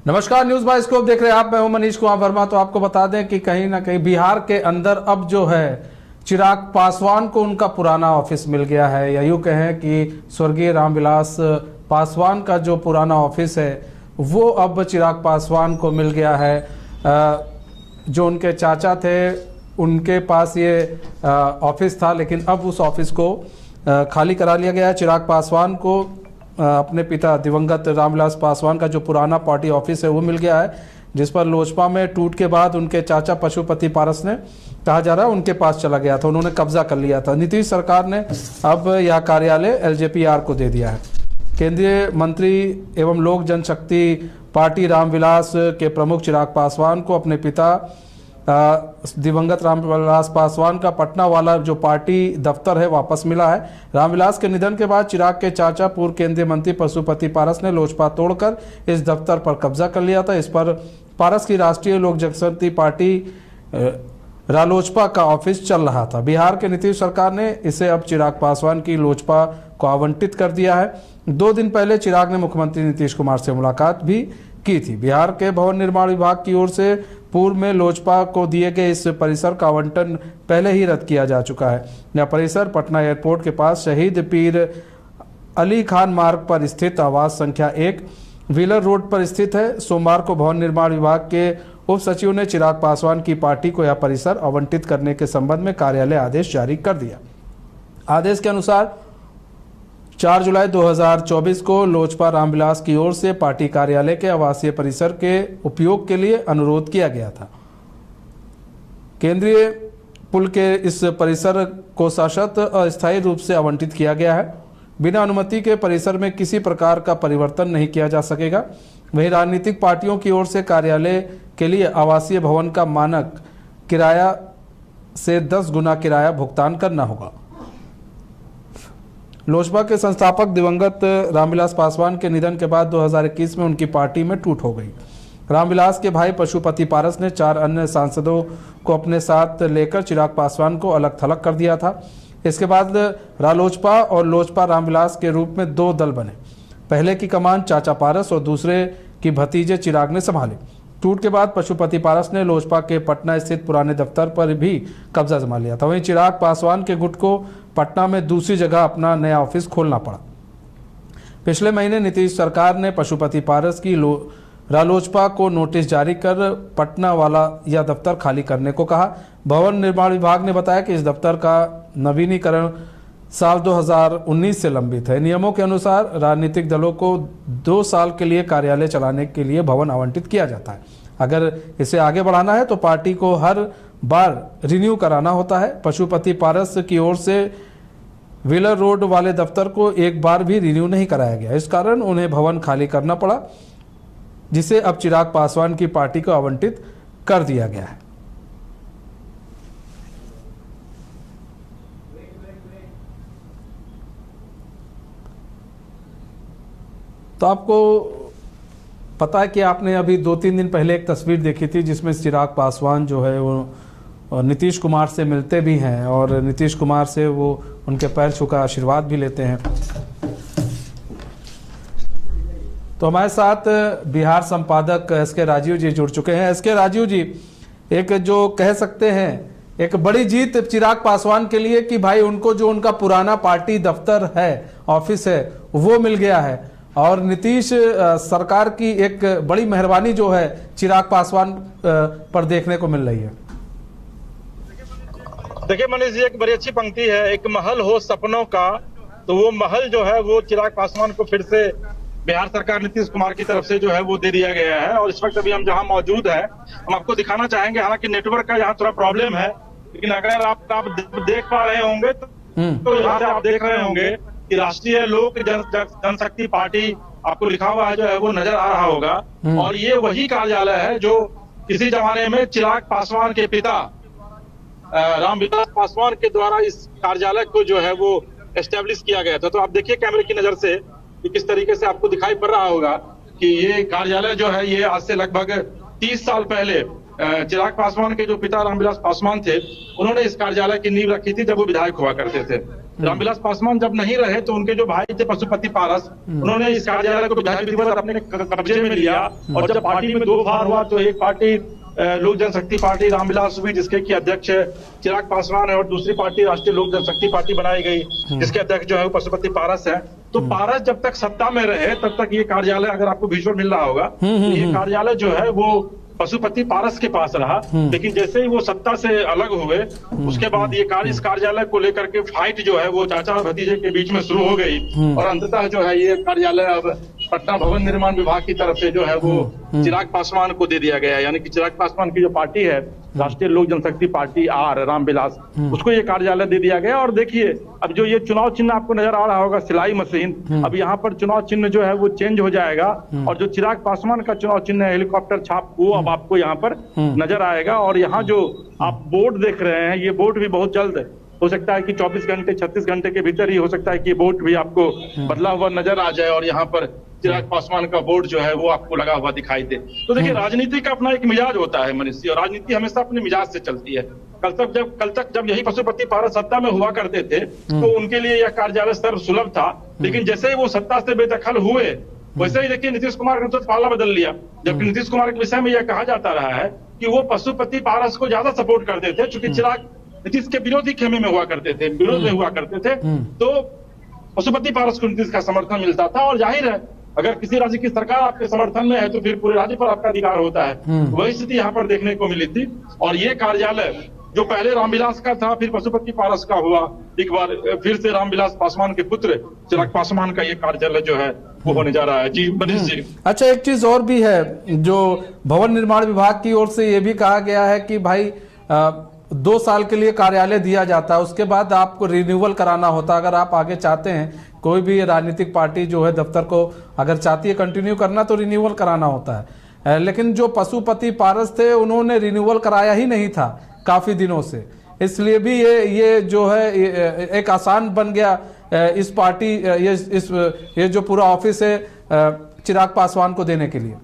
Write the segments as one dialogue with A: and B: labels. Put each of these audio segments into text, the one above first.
A: नमस्कार, news bye scope देख रहे हैं आप। मैं हूं मनीष कुमार वर्मा। तो आपको बता दें कि कहीं ना कहीं बिहार के अंदर अब जो है चिराग पासवान को उनका पुराना ऑफिस मिल गया है, या यूं कहें कि स्वर्गीय रामविलास पासवान का जो पुराना ऑफिस है वो अब चिराग पासवान को मिल गया है। जो उनके चाचा थे उनके पास ये ऑफिस था, लेकिन अब उस ऑफिस को खाली करा लिया गया है। चिराग पासवान को अपने पिता दिवंगत रामविलास पासवान का जो पुराना पार्टी ऑफिस है वो मिल गया है, जिस पर लोजपा में टूट के बाद उनके चाचा पशुपति पारस ने, कहा जा रहा है, उनके पास चला गया था, उन्होंने कब्जा कर लिया था। नीतीश सरकार ने अब यह कार्यालय एलजेपीआर को दे दिया है। केंद्रीय मंत्री एवं लोक जनशक्ति पार्टी रामविलास के प्रमुख चिराग पासवान को अपने पिता दिवंगत रामविलास पासवान का पटना वाला जो पार्टी दफ्तर है वापस मिला है। रामविलास के निधन के बाद चिराग के चाचा पूर्व केंद्रीय मंत्री पशुपति पारस ने लोजपा तोड़कर इस दफ्तर पर कब्जा कर लिया था। इस पर पारस की राष्ट्रीय लोक जनशक्ति पार्टी रालोजपा का ऑफिस चल रहा था। बिहार के नीतीश सरकार ने इसे अब चिराग पासवान की लोजपा को आवंटित कर दिया है। 2 दिन पहले चिराग ने मुख्यमंत्री नीतीश कुमार से मुलाकात भी की थी। बिहार के भवन निर्माण विभाग की ओर से पूर्व में लोजपा को दिए गए इस परिसर का आवंटन पहले ही रद्द किया जा चुका है। यह परिसर पटना एयरपोर्ट के पास शहीद पीर अली खान मार्ग पर स्थित आवास संख्या 1 व्हीलर रोड पर स्थित है। सोमवार को भवन निर्माण विभाग के उप सचिव ने चिराग पासवान की पार्टी को यह परिसर आवंटित करने के संबंध में कार्यालय आदेश जारी कर दिया। आदेश के अनुसार 4 जुलाई 2024 को लोजपा रामविलास की ओर से पार्टी कार्यालय के आवासीय परिसर के उपयोग के लिए अनुरोध किया गया था। केंद्रीय पुल के इस परिसर को शाश्वत अस्थायी रूप से आवंटित किया गया है। बिना अनुमति के परिसर में किसी प्रकार का परिवर्तन नहीं किया जा सकेगा। वहीं राजनीतिक पार्टियों की ओर से कार्यालय के लिए आवासीय भवन का मानक किराया से 10 गुना किराया भुगतान करना होगा। लोजपा के संस्थापक दिवंगत रामविलास पासवान के निधन के बाद 2021 में उनकी पार्टी में टूट हो गई। रामविलास के भाई पशुपति पारस ने 4 अन्य सांसदों को अपने साथ लेकर चिराग पासवान को अलग थलग कर दिया था। इसके बाद रालोजपा और लोजपा रामविलास के रूप में 2 दल बने। पहले की कमान चाचा पारस और दूसरे की भतीजे चिराग ने संभाली। टूट के बाद पशुपति पारस ने लोजपा के पटना स्थित पुराने दफ्तर पर भी कब्जा जमा लिया था। वहीं चिराग पासवान के गुट को पटना में दूसरी जगह अपना नया ऑफिस खोलना पड़ा। पिछले महीने नीतीश सरकार ने पशुपति पारस की रालोजपा को नोटिस जारी कर पटना वाला यह दफ्तर खाली करने को कहा। भवन निर्माण विभाग ने बताया कि इस दफ्तर का नवीनीकरण साल 2019 से लंबित है। नियमों के अनुसार राजनीतिक दलों को 2 साल के लिए कार्यालय चलाने के लिए भवन आवंटित किया जाता है। अगर इसे आगे बढ़ाना है तो पार्टी को हर बार रिन्यू कराना होता है। पशुपति पारस की ओर से व्हीलर रोड वाले दफ्तर को एक बार भी रिन्यू नहीं कराया गया। इस कारण उन्हें भवन खाली करना पड़ा, जिसे अब चिराग पासवान की पार्टी को आवंटित कर दिया गया है। तो आपको पता है कि आपने अभी 2-3 दिन पहले एक तस्वीर देखी थी जिसमें चिराग पासवान जो है वो नीतीश कुमार से मिलते भी हैं और नीतीश कुमार से वो उनके पैर छूकर आशीर्वाद भी लेते हैं। तो हमारे साथ बिहार संपादक एसके राजीव जी जुड़ चुके हैं। एसके राजीव जी, एक जो कह सकते हैं एक बड़ी जीत चिराग पासवान के लिए कि भाई उनको जो उनका पुराना पार्टी दफ्तर है, ऑफिस है, वो मिल गया है, और नीतीश सरकार की एक बड़ी मेहरबानी जो है चिराग पासवान पर देखने को मिल रही है।
B: देखिए मनीष जी, एक बड़ी अच्छी पंक्ति है, एक महल हो सपनों का, तो वो महल जो है वो चिराग पासवान को फिर से बिहार सरकार नीतीश कुमार की तरफ से जो है वो दे दिया गया है। और इस वक्त अभी हम जहां मौजूद है हम आपको दिखाना चाहेंगे। हालांकि नेटवर्क का यहाँ थोड़ा प्रॉब्लम है, लेकिन अगर आप देख पा रहे होंगे तो यहाँ से आप देख रहे होंगे कि राष्ट्रीय लोक जनशक्ति पार्टी आपको लिखा हुआ है जो है वो नजर आ रहा होगा। और ये वही कार्यालय है जो किसी जमाने में चिराग पासवान के पिता रामविलास पासवान के द्वारा इस कार्यालय को जो है वो एस्टेब्लिश किया गया था। तो आप देखिए कैमरे की नजर से कि किस तरीके से आपको दिखाई पड़ रहा होगा कि ये कार्यालय जो है ये आज से लगभग 30 साल पहले चिराग पासवान के जो पिता रामविलास पासवान थे उन्होंने इस कार्यालय की नींव रखी थी जब वो विधायक हुआ करते थे। रामविलास पासवान जब नहीं रहे तो उनके जो भाई थे पशुपति पारस, उन्होंने इस कार्यालय को विधायक विधिवत अपने कब्जे में लिया। और जब पार्टी में दो भार हुआ तो एक पार्टी लोक जनशक्ति पार्टी रामविलास हुई, जिसके की अध्यक्ष चिराग पासवान है, और दूसरी पार्टी राष्ट्रीय लोक जनशक्ति पार्टी बनाई गई, जिसके अध्यक्ष जो है वो पशुपति पारस है। तो पारस जब तक सत्ता में रहे तब तक ये कार्यालय, अगर आपको विजुअल मिल रहा होगा, ये कार्यालय जो है वो पशुपति पारस के पास रहा। लेकिन जैसे ही वो सत्ता से अलग हुए उसके बाद ये इस कार्यालय को लेकर के फाइट जो है वो चाचा और भतीजे के बीच में शुरू हो गई, और अंततः जो है ये कार्यालय अब पटना भवन निर्माण विभाग की तरफ से जो है वो चिराग पासवान को दे दिया गया है। यानी कि चिराग पासवान की जो पार्टी है राष्ट्रीय लोक जनशक्ति पार्टी आर रामविलास, उसको ये कार्यालय दे दिया गया। और देखिए अब जो ये चुनाव चिन्ह आपको नजर आ रहा होगा सिलाई मशीन, अब यहाँ पर चुनाव चिन्ह जो है वो चेंज हो जाएगा, और जो चिराग पासवान का चुनाव चिन्ह है हेलीकॉप्टर छाप, वो अब आपको यहाँ पर नजर आएगा। और यहाँ जो आप बोर्ड देख रहे हैं, ये बोर्ड भी बहुत जल्द हो सकता है कि 24 घंटे 36 घंटे के भीतर ही हो सकता है कि ये बोर्ड भी आपको बदला हुआ नजर आ जाए, और यहाँ पर चिराग पासवान का बोर्ड जो है वो आपको लगा हुआ दिखाई दे। तो देखिए राजनीति का अपना एक मिजाज होता है मनीष जी, और राजनीति हमेशा अपने मिजाज से चलती है। कल तक जब यही पशुपति पारस सत्ता में हुआ करते थे तो उनके लिए यह कार्यालय सर्व सुलभ था, लेकिन जैसे ही वो सत्ता से बेदखल हुए वैसे ही देखिए नीतीश कुमार ने तो पाला बदल लिया। जबकि नीतीश कुमार के विषय में यह कहा जाता रहा है कि वो पशुपति पारस को ज्यादा सपोर्ट करते थे, चूंकि चिराग नीतीश के विरोधी खेमे में हुआ करते थे, विरोध में हुआ करते थे, तो पशुपति पारस को नीतीश का समर्थन मिलता था। और जाहिर है अगर किसी राज्य की सरकार आपके समर्थन में है तो फिर पूरे राज्य पर आपका अधिकार होता है। वही स्थिति यहाँ पर देखने को मिली थी। और ये कार्यालय जो पहले रामविलास का था, फिर पशुपति पारस का हुआ, एक बार फिर से रामविलास पासवान के पुत्र चिराग पासवान का ये कार्यालय जो है वो होने जा रहा है। जी मनीष जी।
A: अच्छा, एक चीज और भी है, जो भवन निर्माण विभाग की ओर से ये भी कहा गया है कि भाई 2 साल के लिए कार्यालय दिया जाता है, उसके बाद आपको रिन्यूअल कराना होता है। अगर आप आगे चाहते हैं, कोई भी राजनीतिक पार्टी जो है दफ्तर को अगर चाहती है कंटिन्यू करना तो रिन्यूअल कराना होता है। लेकिन जो पशुपति पारस थे उन्होंने रिन्यूअल कराया ही नहीं था काफी दिनों से, इसलिए भी ये जो है एक आसान बन गया इस पार्टी ये जो पूरा ऑफिस है चिराग पासवान को देने के लिए।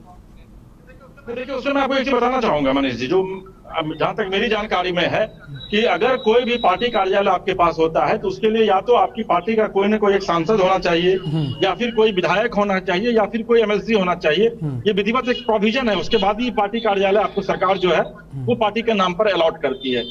B: देखिए उसमें मैं आपको एक चीज बताना चाहूंगा मनीष जी, जो जहां तक मेरी जानकारी में है कि अगर कोई भी पार्टी कार्यालय आपके पास होता है तो उसके लिए या तो आपकी पार्टी का कोई न कोई एक सांसद होना चाहिए, या फिर कोई विधायक होना चाहिए, या फिर कोई एमएलसी होना चाहिए। ये विधिवत एक प्रोविजन है, उसके बाद ही पार्टी कार्यालय आपको सरकार जो है वो पार्टी के नाम पर अलॉट करती है।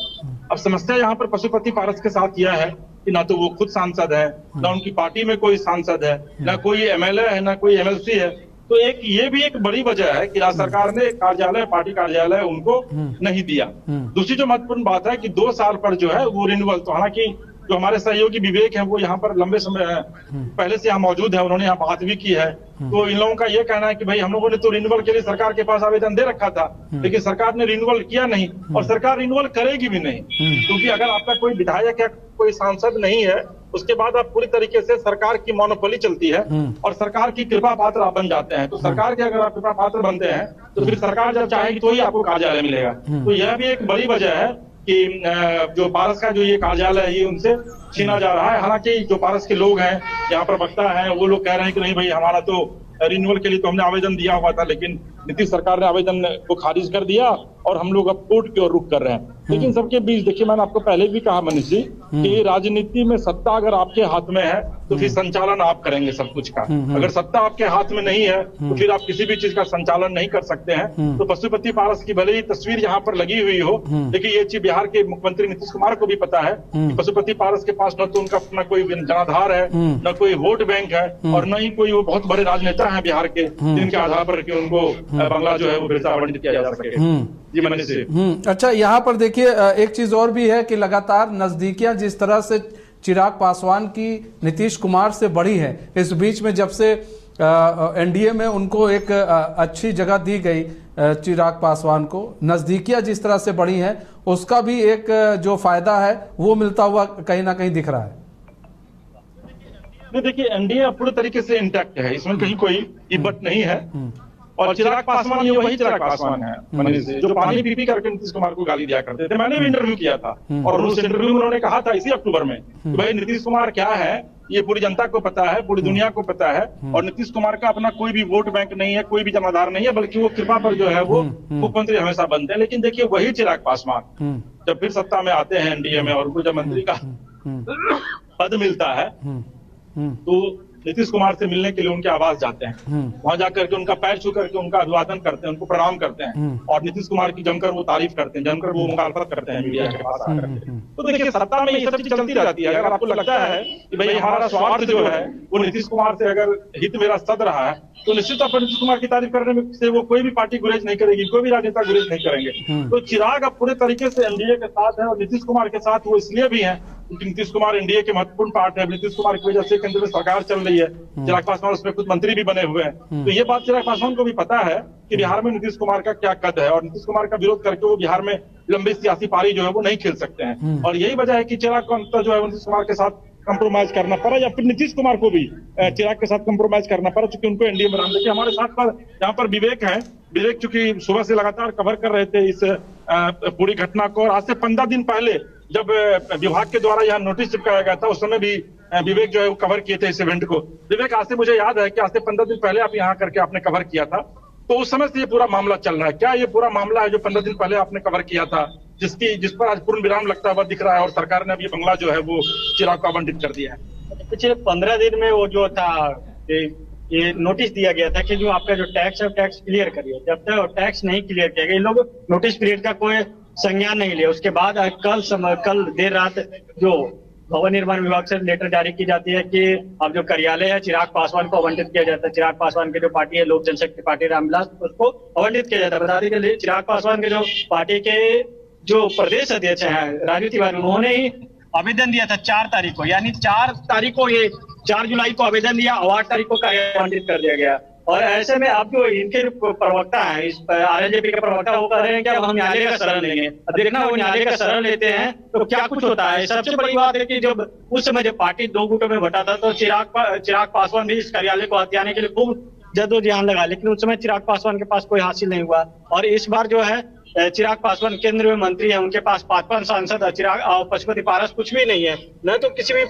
B: अब समस्या यहाँ पर पशुपति पारस के साथ यह है कि ना तो वो खुद सांसद है, ना उनकी पार्टी में कोई सांसद है, ना कोई एमएलए है, ना कोई एमएलसी है। तो ये भी एक बड़ी वजह है कि राज्य सरकार ने कार्यालय, पार्टी कार्यालय उनको नहीं दिया। दूसरी जो महत्वपूर्ण बात है कि 2 साल पर जो है वो रिन्यूअल, तो हालांकि जो हमारे सहयोगी विवेक हैं वो यहाँ पर लंबे समय पहले से यहाँ मौजूद है, उन्होंने यहाँ बात भी की है। तो इन लोगों का ये कहना है कि भाई हम लोगों ने तो रिन्यूअल के लिए सरकार के पास आवेदन दे रखा था, लेकिन सरकार ने रिन्यूअल किया नहीं, और सरकार रिन्यूअल करेगी भी नहीं, क्योंकि अगर आपका कोई विधायक या कोई सांसद नहीं है उसके बाद आप पूरी तरीके से सरकार की मोनोपोली चलती है और सरकार की कृपा पात्र आप बन जाते हैं। तो सरकार के अगर आप कृपा पात्र बनते हैं तो फिर सरकार जब चाहेगी तो ही आपको कार्यालय मिलेगा। तो यह भी एक बड़ी वजह है कि जो पारस का जो ये कार्यालय है ये उनसे छीना जा रहा है। हालांकि जो पारस के लोग हैं, यहाँ पर वक्ता हैं, वो लोग कह रहे हैं कि नहीं भाई हमारा तो रिन्यूअल के लिए तो हमने आवेदन दिया हुआ था, लेकिन नीतीश सरकार ने आवेदन को खारिज कर दिया और हम लोग अब कोर्ट की ओर रुख कर रहे हैं। लेकिन सबके बीच देखिए, मैंने आपको पहले भी कहा मनीष जी कि राजनीति में सत्ता अगर आपके हाथ में है तो फिर संचालन आप करेंगे सब कुछ का। अगर सत्ता आपके हाथ में नहीं है तो फिर आप किसी भी चीज का संचालन नहीं कर सकते हैं। तो पशुपति पारस की भले ही तस्वीर यहाँ पर लगी हुई हो, लेकिन ये चीज बिहार के मुख्यमंत्री नीतीश कुमार को भी पता है कि पशुपति पारस के पास न तो उनका अपना कोई जनाधार है, न कोई वोट बैंक है, और न ही कोई वो बहुत बड़े राजनेता है बिहार के जिनके आधार पर उनको बंगला जो है वो फिर से आवंटित किया जा सके। जी मनीष जी।
A: अच्छा, यहाँ पर देखिए एक चीज और भी है कि लगातार नजदीकियां जिस तरह से चिराग पासवान की नीतीश कुमार से बढ़ी है, इस बीच में जब से एनडीए में उनको एक अच्छी जगह दी गई चिराग पासवान को, नजदीकियां जिस तरह से बढ़ी हैं उसका भी एक जो फायदा है वो मिलता हुआ कहीं ना कहीं दिख रहा है।
B: देखिए एनडीए पूरी तरीके से इंटैक्ट है, इसमें कहीं कोई इबत नहीं है। और चिराग पासवान ये वही चिराग पासवान है मनीष जी, जो पानी पी करके नीतीश कुमार को गाली दिया करते थे। मैंने भी इंटरव्यू किया था और उस इंटरव्यू में उन्होंने कहा था इसी अक्टूबर में कि भाई नीतीश कुमार क्या है ये पूरी जनता को पता है, पूरी दुनिया को पता है, और नीतीश कुमार का अपना कोई भी वोट बैंक नहीं है, कोई भी जमादार नहीं है, बल्कि वो कृपा पर जो है वो मुख्यमंत्री हमेशा बनते हैं। लेकिन देखिए वही चिराग पासवान जब फिर सत्ता में आते हैं एनडीए में और उनको जब मंत्री का पद मिलता है
A: हम्म,
B: तो नीतीश कुमार से मिलने के लिए उनके आवास जाते हैं, वहां जाकर के उनका पैर छू करके उनका अभिवादन करते हैं, उनको प्रणाम करते हैं और नीतीश कुमार की जमकर वो तारीफ करते हैं, जमकर वो मुखालफत करते हैं मीडिया के पास आकर के। तो देखिए सत्ता में ये सब चीज चलती रहती है। अगर आपको लगता है कि भाई हमारा स्वार्थ जो है वो नीतीश कुमार से अगर हित मेरा सद रहा है तो निश्चित तौर पर नीतीश कुमार की तारीफ करने में से वो कोई भी पार्टी गुरेज नहीं करेगी, कोई भी राजनेता गुरेज नहीं करेंगे। तो चिराग अब पूरे तरीके से एनडीए के साथ है और नीतीश कुमार के साथ वो इसलिए भी है क्योंकि नीतीश कुमार एनडीए के महत्वपूर्ण पार्ट है। नीतीश कुमार की वजह से केंद्र में सरकार चल रही है, चिराग पासवान उसमें कुछ मंत्री भी बने हुए हैं। तो ये बात चिराग पासवान को भी पता है कि बिहार में नीतीश कुमार का क्या कद है और नीतीश कुमार का विरोध करके वो बिहार में लंबी सियासी पारी जो है वो नहीं खेल सकते हैं। और यही वजह है कि चिराग को अंतर जो है नीतीश कुमार के साथ कंप्रोमाइज करना पड़ा या फिर नीतीश कुमार को भी चिराग के साथ कंप्रोमाइज करना पड़ा, क्योंकि उनको एनडीए में रहना। देखिए हमारे साथ पर यहाँ पर विवेक है, विवेक चूंकि सुबह से लगातार कवर कर रहे थे इस पूरी घटना को, और आज से 15 दिन पहले जब विभाग के द्वारा यहाँ नोटिस चिपकाया गया था उस समय भी विवेक जो है वो कवर किए थे इस इवेंट को। विवेक, आज से मुझे याद है कि आज से 15 दिन पहले आप यहाँ करके आपने कवर किया था, तो उस समय से ये पूरा मामला चल रहा है। क्या ये पूरा मामला है जो 15 दिन पहले आपने कवर किया था, जिस पर आज पूर्ण विराम लगता हुआ दिख रहा है और सरकार ने अब ये बंगला जो है वो चिराग को आवंटित कर दिया है?
C: पिछले 15 दिन में वो जो था ये नोटिस दिया गया था कि जो आपका जो टैक्स है टैक्स क्लियर करिए। जब तक टैक्स नहीं क्लियर किया गया, ये लोग नोटिस पीरियड का कोई संज्ञान नहीं लिया। उसके बाद कल देर रात जो भवन निर्माण विभाग से लेटर जारी की जाती है कि अब जो कार्यालय है चिराग पासवान को आवंटित किया जाता है। चिराग पासवान की जो पार्टी है लोक जनशक्ति पार्टी रामविलास, उसको आवंटित किया जाता है। बता दें कि चिराग पासवान के जो पार्टी के जो प्रदेश अध्यक्ष हैं राजू तिवारी, उन्होंने ही आवेदन दिया था 4 तारीख को, यानी 4 तारीख को, ये 4 जुलाई को आवेदन दिया और 8 तारीख को कार्यालय आवंटित कर दिया गया। और ऐसे में अब जो इनके जो प्रवक्ता है, इस आरजेपी के प्रवक्ता, वो कह रहे हैं कि अब हम न्यायालय का शरण लेंगे। अब देखना वो न्यायालय का शरण लेते हैं तो क्या कुछ होता है। सबसे बड़ी बात है कि जब उस समय जब पार्टी 2 गुटों में बटा था तो चिराग पासवान भी इस कार्यालय को हथियाने के लिए खूब जद्दोजहद लगा, लेकिन उस समय चिराग पासवान के पास कोई हासिल नहीं हुआ। और इस बार जो है चिराग पासवान केंद्र में मंत्री है, उनके पास 5 सांसद है, चिराग और पशुपति पारस कुछ भी नहीं है, न तो किसी भी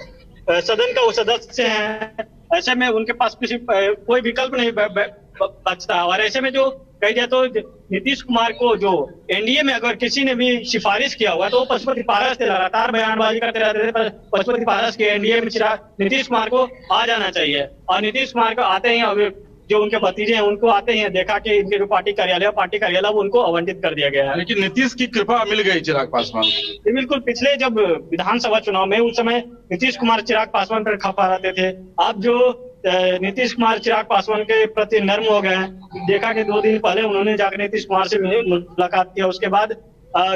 C: सदन का वो सदस्य है। ऐसे में उनके पास किसी कोई विकल्प नहीं बचता। और ऐसे में जो कही जाए तो नीतीश कुमार को जो एनडीए में अगर किसी ने भी सिफारिश किया हुआ तो वो पशुपति पारस थे। लगातार बयानबाजी करते रहते थे पशुपति पारस के एनडीए में नीतीश कुमार को आ जाना चाहिए। और नीतीश कुमार को आते ही जो उनके भतीजे हैं उनको आते हैं देखा कि इनके जो पार्टी कार्यालय उनको आवंटित कर दिया गया है।
B: लेकिन नीतीश की कृपा मिल गई चिराग पासवान।
C: बिल्कुल, पिछले जब विधानसभा चुनाव में उस समय नीतीश कुमार चिराग पासवान पर खपा रहते थे। अब जो नीतीश कुमार चिराग पासवान के प्रति नर्म हो गए हैं। देखा कि 2 दिन पहले उन्होंने जाकर नीतीश कुमार से मुलाकात किया, उसके बाद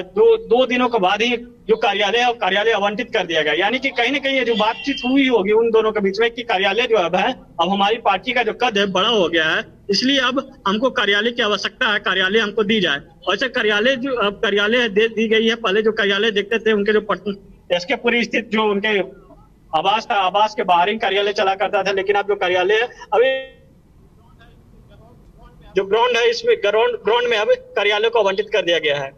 C: 2 दिनों के बाद ही जो कार्यालय आवंटित कर दिया गया। यानी कि कहीं ना कहीं ये जो बातचीत हुई होगी उन दोनों के बीच में कि कार्यालय जो अब है, अब हमारी पार्टी का जो कद है बड़ा हो गया है, इसलिए अब हमको कार्यालय की आवश्यकता है, कार्यालय हमको दी जाए। वैसे कार्यालय जो अब कार्यालय दी गई है। पहले जो कार्यालय देखते थे उनके जो एसके पुरी स्थित जो उनके आवास था, आवास के बाहर ही कार्यालय चला करता था, लेकिन अब जो कार्यालय है अभी जो ग्राउंड है, इसमें ग्राउंड में अब कार्यालय को आवंटित कर दिया गया है।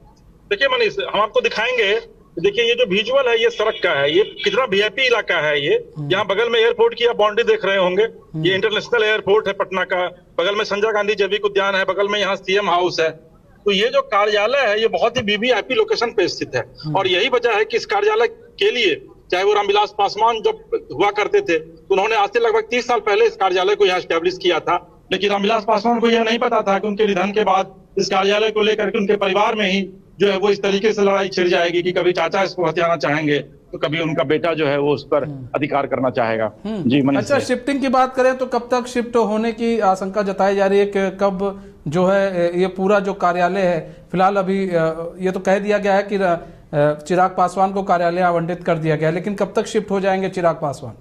B: देखिए मनीष, हम आपको दिखाएंगे। देखिए ये जो विजुअल है ये सड़क का है, ये कितना वीआईपी इलाका है। ये यहाँ बगल में एयरपोर्ट की आप बाउंड्री देख रहे होंगे, ये इंटरनेशनल एयरपोर्ट है पटना का। बगल में संजय गांधी जैविक उद्यान है, बगल में यहाँ सीएम हाउस है। तो ये जो कार्यालय है ये बहुत ही वीवीआईपी लोकेशन पे स्थित है। और यही वजह है कि इस कार्यालय के लिए, चाहे वो रामविलास पासवान जब हुआ करते थे तो उन्होंने आज से लगभग 30 साल पहले इस कार्यालय को यहाँ स्टैब्लिश किया था। लेकिन रामविलास पासवान को यह नहीं पता था कि उनके निधन के बाद इस कार्यालय को लेकर के उनके परिवार में ही जो है वो इस तरीके से लड़ाई छिड़ जाएगी कि कभी चाचा इसको हथियाना चाहेंगे तो कभी उनका बेटा जो है वो उस पर अधिकार करना चाहेगा। जी मनीष।
A: अच्छा, शिफ्टिंग की बात करें तो कब तक शिफ्ट होने की आशंका जताई जा रही है कि कब जो है ये पूरा जो कार्यालय है, फिलहाल अभी ये तो कह दिया गया है कि चिराग पासवान को कार्यालय आवंटित कर दिया गया, लेकिन कब तक शिफ्ट हो जाएंगे चिराग पासवान?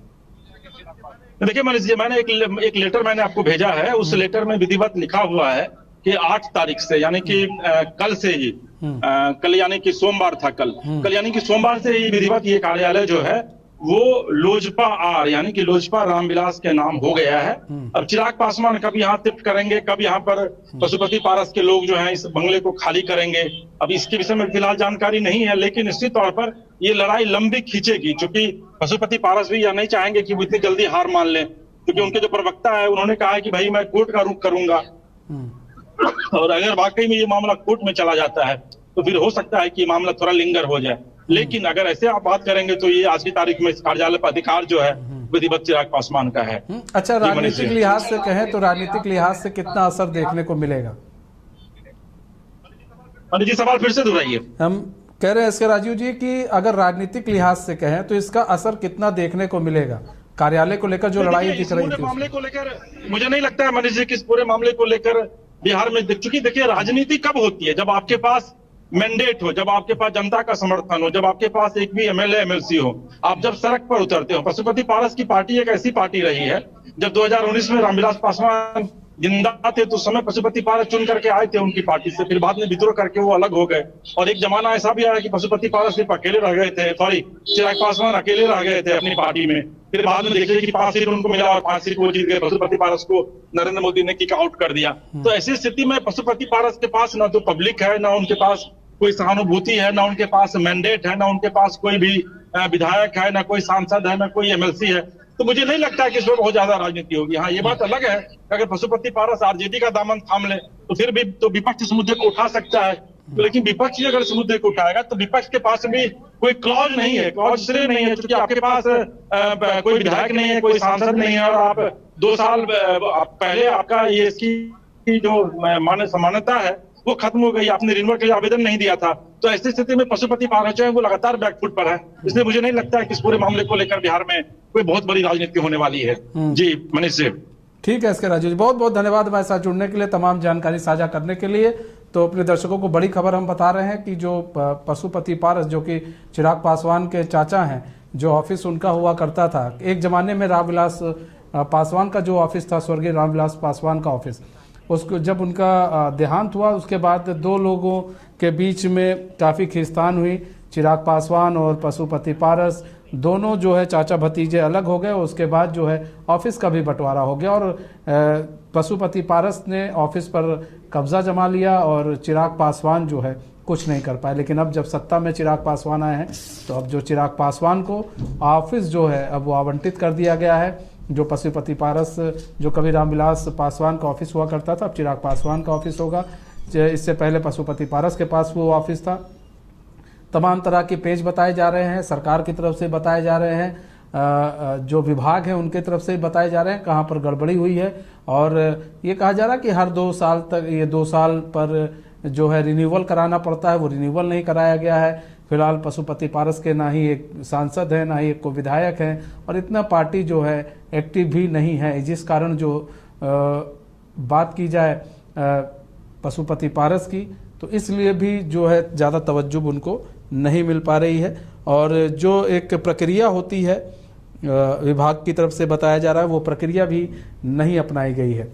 B: देखिए मनीष जी, मैंने एक लेटर मैंने आपको भेजा है। उस लेटर में विधिवत लिखा हुआ है कि 8 तारीख से, यानी कि कल से ही, कल यानी कि सोमवार था, कल यानी कि सोमवार से ही विधिवत ये कार्यालय जो है वो लोजपा आर यानी कि लोजपा रामविलास के नाम हो गया है। अब चिराग पासवान कब यहाँ शिफ्ट करेंगे, कब यहाँ पर पशुपति पारस के लोग जो हैं इस बंगले को खाली करेंगे, अब इसके विषय में फिलहाल जानकारी नहीं है। लेकिन निश्चित तौर पर ये लड़ाई लंबी खींचेगी, क्योंकि पशुपति पारस भी यह नहीं चाहेंगे कि वो इतनी जल्दी हार मान लें, क्योंकि उनके जो प्रवक्ता है उन्होंने कहा है कि भाई मैं कोर्ट का रुख करूंगा। और अगर वाकई में ये मामला कोर्ट में चला जाता है तो फिर हो सकता है कि मामला थोड़ा लिंगर हो जाए। लेकिन अगर ऐसे आप बात करेंगे तो ये आज की तारीख में इस कार्यालय पर अधिकार जो है विधिवत चिराग पासवान का है।
A: अच्छा,
B: जी, मनीष
A: राजनीतिक
B: जी।
A: लिहाज से कहें तो राजनीतिक लिहाज से कितना असर देखने को मिलेगा?
B: मनीष जी, सवाल फिर से दोहराइए।
A: हम कह रहे हैं एस के राजीव जी कि अगर राजनीतिक लिहाज से कहें तो इसका असर कितना देखने को मिलेगा कार्यालय को लेकर जो लड़ाई
B: देखिए,
A: दिख
B: इस
A: रही
B: पूरे
A: थी
B: मामले को लेकर मुझे नहीं लगता है मनीष जी कि इस पूरे मामले को लेकर बिहार में चूंकि देखिए राजनीति कब होती है, जब आपके पास मैंडेट हो, जब आपके पास जनता का समर्थन हो, जब आपके पास एक भी एमएलए एमएलसी हो, आप जब सड़क पर उतरते हो। पशुपति पारस की पार्टी एक ऐसी पार्टी रही है, जब 2019 में रामविलास पासवान जिंदा थे तो उस समय पशुपति पारस चुन करके आए थे उनकी पार्टी से, फिर बाद में विद्रोह करके वो अलग हो गए। और एक जमाना ऐसा भी आया कि पशुपति पारस सिर्फ अकेले रह गए थे, सॉरी चिराग पासवान अकेले रह गए थे अपनी पार्टी में। फिर बाद में देखिए कि 5 सीट उनको मिला और 5 सीट वो जीत गए। पशुपति पारस को नरेंद्र मोदी ने किक आउट कर दिया। तो ऐसी स्थिति में पशुपति पारस के पास ना तो पब्लिक है, ना उनके पास कोई सहानुभूति है, ना उनके पास मैंडेट है, ना उनके पास कोई भी विधायक है, ना कोई सांसद है, ना कोई एमएलसी है। तो मुझे नहीं लगता है कि इसमें बहुत ज्यादा राजनीति होगी। हाँ, ये बात अलग है अगर पशुपति पारस आरजेडी का दामन थाम ले तो फिर भी तो विपक्ष इस मुद्दे को उठा सकता है। तो लेकिन विपक्ष अगर इस मुद्दे को उठाएगा तो विपक्ष के पास भी कोई क्लॉज नहीं है, क्लॉज इसलिए नहीं है क्योंकि आपके पास कोई विधायक नहीं है, कोई सांसद नहीं है, और आप 2 साल पहले आपका ये इसकी जो मान्यता है वो खत्म हो गई, आपने रिन्यूअल के लिए आवेदन नहीं दिया था। तो ऐसी स्थिति में पशुपति पारस जो है वो लगातार बैकफुट पर है। इसलिए मुझे नहीं लगता है कि इस पूरे मामले को लेकर बिहार में कोई बहुत बड़ी राजनीति होने वाली है। जी मनीष जी।
A: ठीक है एसके राजू जी, बहुत बहुत धन्यवाद हमारे साथ जुड़ने के लिए, तमाम जानकारी साझा करने के लिए। तो अपने दर्शकों को बड़ी खबर हम बता रहे हैं कि जो पशुपति पारस जो कि चिराग पासवान के चाचा हैं, जो ऑफिस उनका हुआ करता था एक जमाने में, रामविलास पासवान का जो ऑफिस था, स्वर्गीय रामविलास पासवान का ऑफिस, उसको जब उनका देहांत हुआ उसके बाद 2 लोगों के बीच में काफ़ी खींचतान हुई। चिराग पासवान और पशुपति पारस दोनों जो है चाचा भतीजे अलग हो गए। उसके बाद जो है ऑफिस का भी बंटवारा हो गया और पशुपति पारस ने ऑफिस पर कब्जा जमा लिया और चिराग पासवान जो है कुछ नहीं कर पाए। लेकिन अब जब सत्ता में चिराग पासवान आए हैं तो अब जो चिराग पासवान को ऑफिस जो है अब वो आवंटित कर दिया गया है। जो पशुपति पारस जो कभी रामविलास पासवान का ऑफिस हुआ करता था, अब चिराग पासवान का ऑफिस होगा। इससे पहले पशुपति पारस के पास वो ऑफिस था। तमाम तरह के पेज बताए जा रहे हैं, सरकार की तरफ से बताए जा रहे हैं, जो विभाग हैं उनके तरफ से बताए जा रहे हैं कहाँ पर गड़बड़ी हुई है। और ये कहा जा रहा है कि हर 2 साल तक, ये 2 साल पर जो है रिन्यूअल कराना पड़ता है, वो रिन्यूअल नहीं कराया गया है। फिलहाल पशुपति पारस के ना ही एक सांसद है, ना ही एक को विधायक है, और इतना पार्टी जो है एक्टिव भी नहीं है। जिस कारण जो बात की जाए पशुपति पारस की, तो इसलिए भी जो है ज़्यादा तवज्जो उनको नहीं मिल पा रही है। और जो एक प्रक्रिया होती है विभाग की तरफ से बताया जा रहा है, वो प्रक्रिया भी नहीं अपनाई गई है।